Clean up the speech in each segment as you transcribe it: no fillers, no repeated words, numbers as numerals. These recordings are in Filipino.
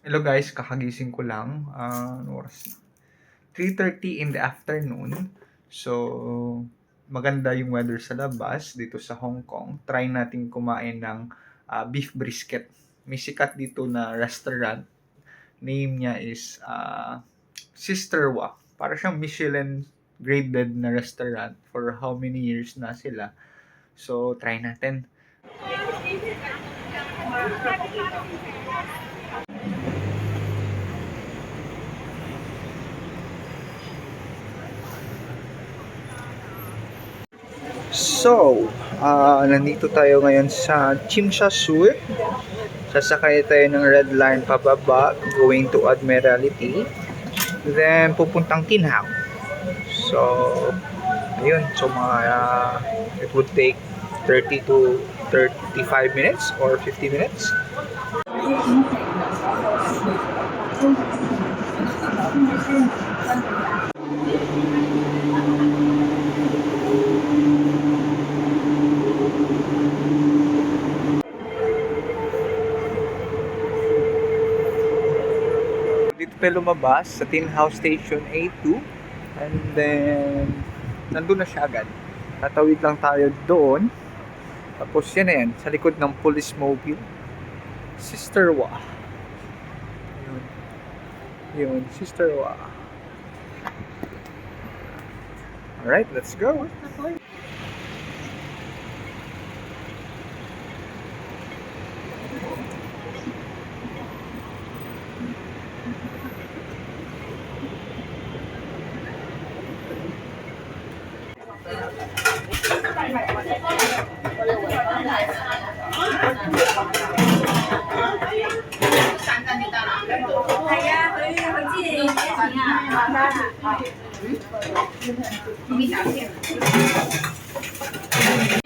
Hello guys, kakagising ko lang. Ano oras? 3:30 in the afternoon. So, maganda yung weather sa labas dito sa Hong Kong. Try natin kumain ng beef brisket. May sikat dito na restaurant. Name niya is Sister Wok. Para siyang Michelin graded na restaurant for how many years na sila. So, try natin. So, nandito tayo ngayon sa Tsim Sha Tsui. Sasakay tayo ng red line pababa, going to Admiralty. Then, pupuntang Tin Hau. So, ayun. So, it would take 30 to 35 minutes or 50 minutes. Dito tayo lumabas sa Tin Hau Station A2 and then nandun na siya agad. Tatawid lang tayo doon. Tapos yan na yan, sa likod ng police mobile. Sister Wa. Yun. Yun, Sister Wa. Alright, let's go.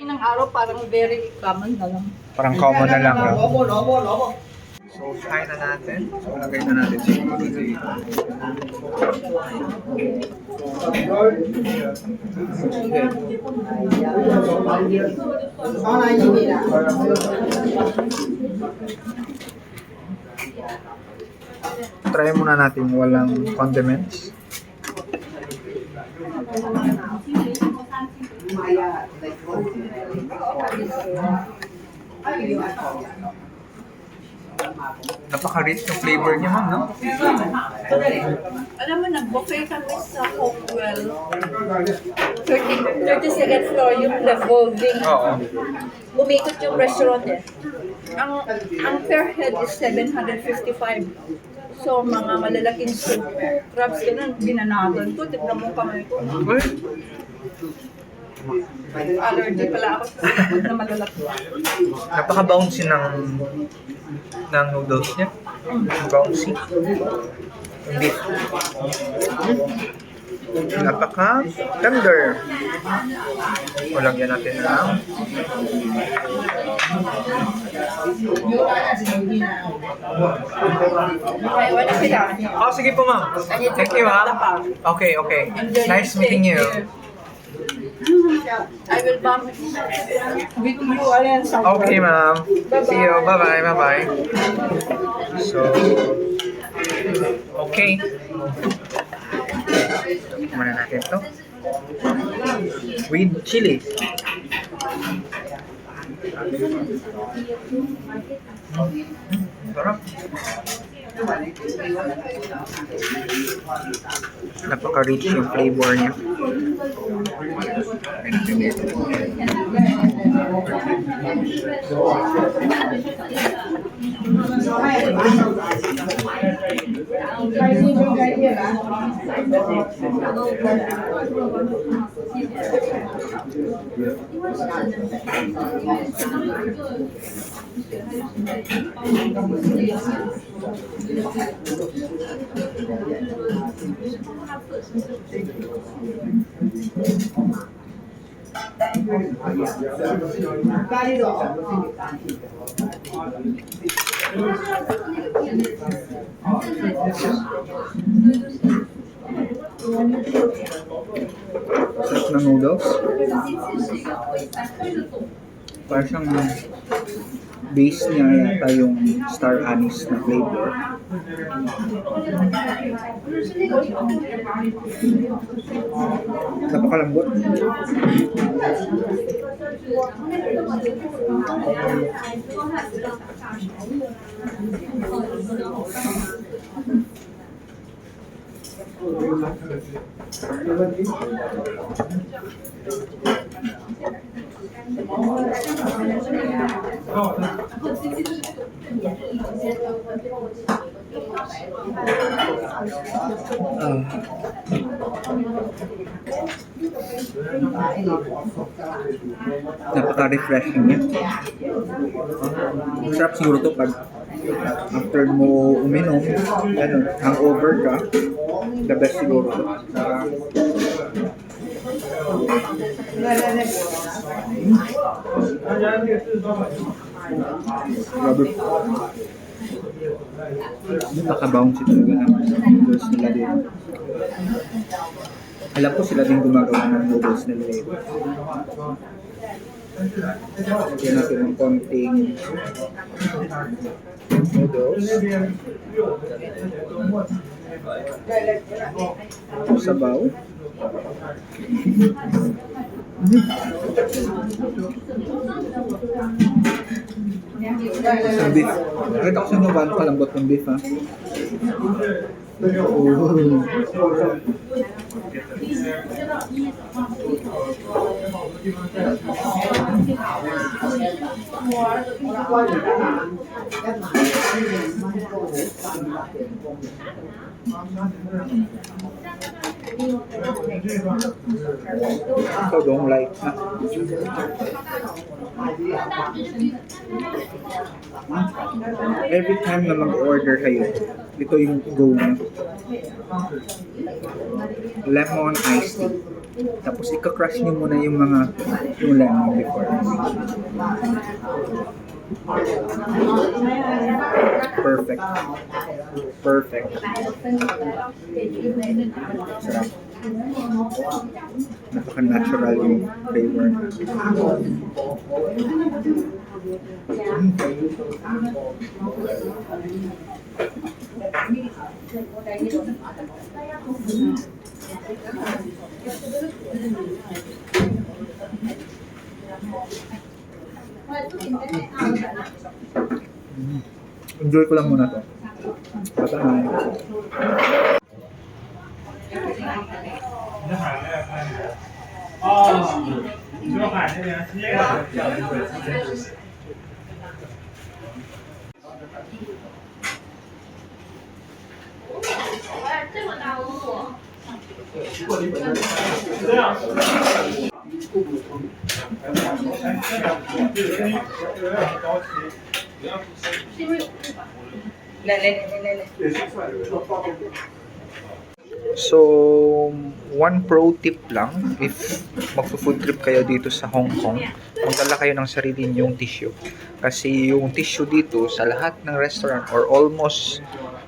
Ng araw parang very common na lang. Parang common na lang. No? So, try na natin. So, lagay na natin siguro dito. Try muna natin walang condiments. Napaka-rich yung flavor niya, ma'am, no? Alam mo, nag-buffet kami sa Hopewell. 32nd floor yung revolving. Oo. Umikot yung restaurant eh. Ang per head is 755. So, mga malalaking soup, crabs, ganun, binanagan ko. Tignan mo kamay ko. Uy, Allergy pala ako sa food na malalaki. napaka-bouncy ng noodles niya. Bouncy. Hindi. Napaka-tender. O, lagyan natin lang. Okay, wala sila. Oh, sige po, ma'am. Thank you, ha. Okay, okay. Nice meeting you. I will bump with you alin sa Okay, ma'am. See you. Bye-bye, bye-bye. So, okay. Muna natin to. With chili. Sarap. Napaka-rich yung flavor niya. Sarap ng noodles. Parang siyang Base niya yata yung star anise na flavor. Napakalambot. Napaka-refreshing niya. Sarap siguro to pag after mo uminom, ganun, hangover ka, the best siguro to. Grabe. Napaka-bouncy talaga ng noodles nila dito. Alam ko sila din gumagawa ng noodles nila dito. Lagyan natin ng konting noodles. Sabaw. Sa beef. Nakita ko sa inyo ba palambot ng beef, ha? Oh. Ito don't like na. Every time na mag-order kayo, ito yung go na. Lemon iced tea. Tapos ika-crush nyo muna yung lemon before. Perfect. Perfect. Sarap. Napaka-natural yung flavor. Enjoy ko lang muna to. Bye-bye. So, one pro tip lang, if magpo-food trip kayo dito sa Hong Kong, magdala kayo ng sarili niyong tissue. Kasi yung tissue dito sa lahat ng restaurant or almost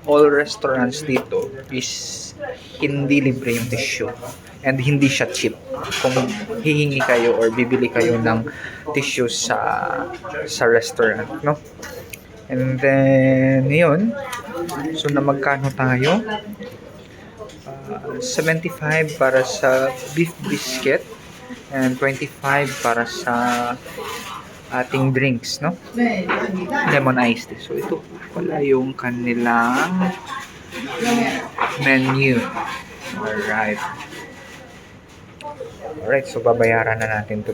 all restaurants dito is hindi libre yung tissue. And hindi siya cheap. Kung hihingi kayo or bibili kayo ng tissue sa restaurant, no? And then, yun. So, na magkano tayo? 75 para sa beef brisket and 25 para sa ating drinks, no? Lemon iced tea. So, ito pala yung kanilang menu. Alright, so babayaran na natin ito.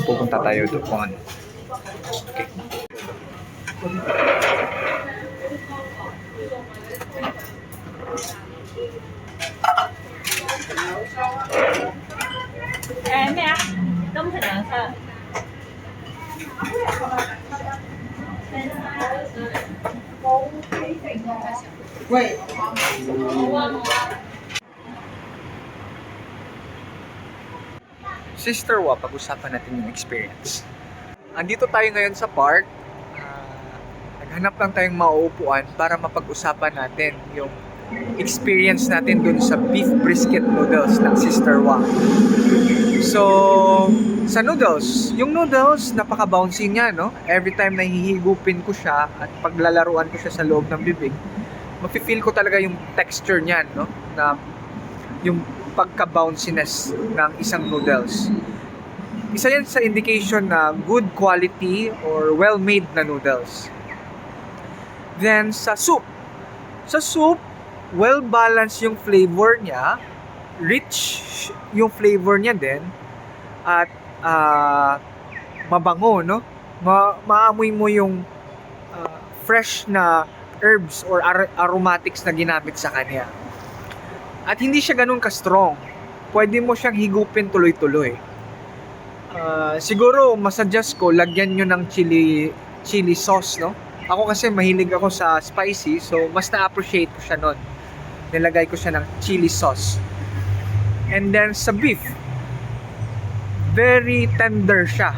Pupunta tayo doon. Okay. Wait. Sister Wa, pag-usapan natin yung experience. Andito tayo ngayon sa park. Naghanap lang tayong mauupuan para mapag-usapan natin yung experience natin dun sa beef brisket noodles ng Sister Wa. So, Sa noodles, yung noodles, napaka-bouncy niya, no? Every time na hihigupin ko siya at paglalaruan ko siya sa loob ng bibig, mafe-feel ko talaga yung texture niyan, no? Na yung pagka-bounciness ng isang noodles. Isa yan sa indication na good quality or well-made na noodles. Then, sa soup. Sa soup, well-balanced yung flavor niya, rich yung flavor niya din, at mabango, no? Maamoy mo yung fresh na herbs or aromatics na ginamit sa kanya. At hindi siya ganun ka-strong. Pwede mo siyang higupin tuloy-tuloy. Siguro, masuggest ko, lagyan nyo ng chili sauce, no? Ako kasi mahilig ako sa spicy, so mas na-appreciate ko siya nun. Nilagay ko siya ng chili sauce. And then sa beef, very tender siya,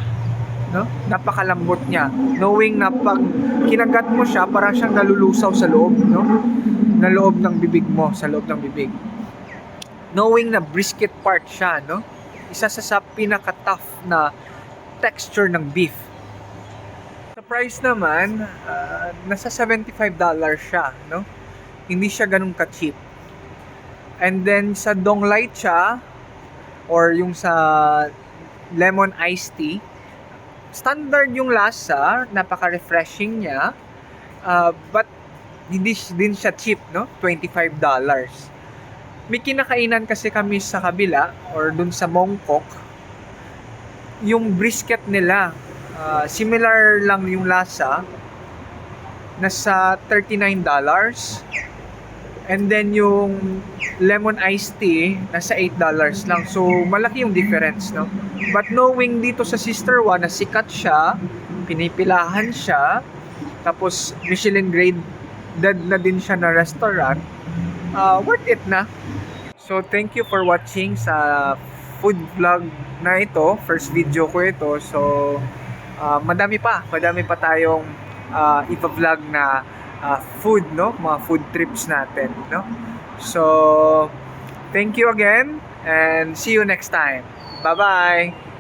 no? Napakalambot niya. Knowing na pag kinagat mo siya, parang siyang nalulusaw sa loob, no? Na loob ng bibig mo, sa loob ng bibig. Knowing na brisket part siya, no? Isa sa pinaka-tough na texture ng beef. Sa price naman, nasa $75 siya, no? Hindi siya ganun ka-cheap. And then sa Dong Lai Cha or yung sa lemon iced tea, standard yung lasa, napaka-refreshing niya, but hindi din siya cheap, no? $25. May kinakainan kasi kami sa kabila or dun sa Mongkok, yung brisket nila, similar lang yung lasa, nasa $39. And then yung lemon iced tea, nasa $8 lang. So, malaki yung difference, no? But knowing dito sa Sister One na sikat siya, pinipilahan siya, tapos Michelin grade na din siya na restaurant, worth it na. So, thank you for watching sa food vlog na ito. First video ko ito. So, madami pa tayong ipa-vlog na food, no? Mga food trips natin, no? So, thank you again and see you next time. Bye-bye!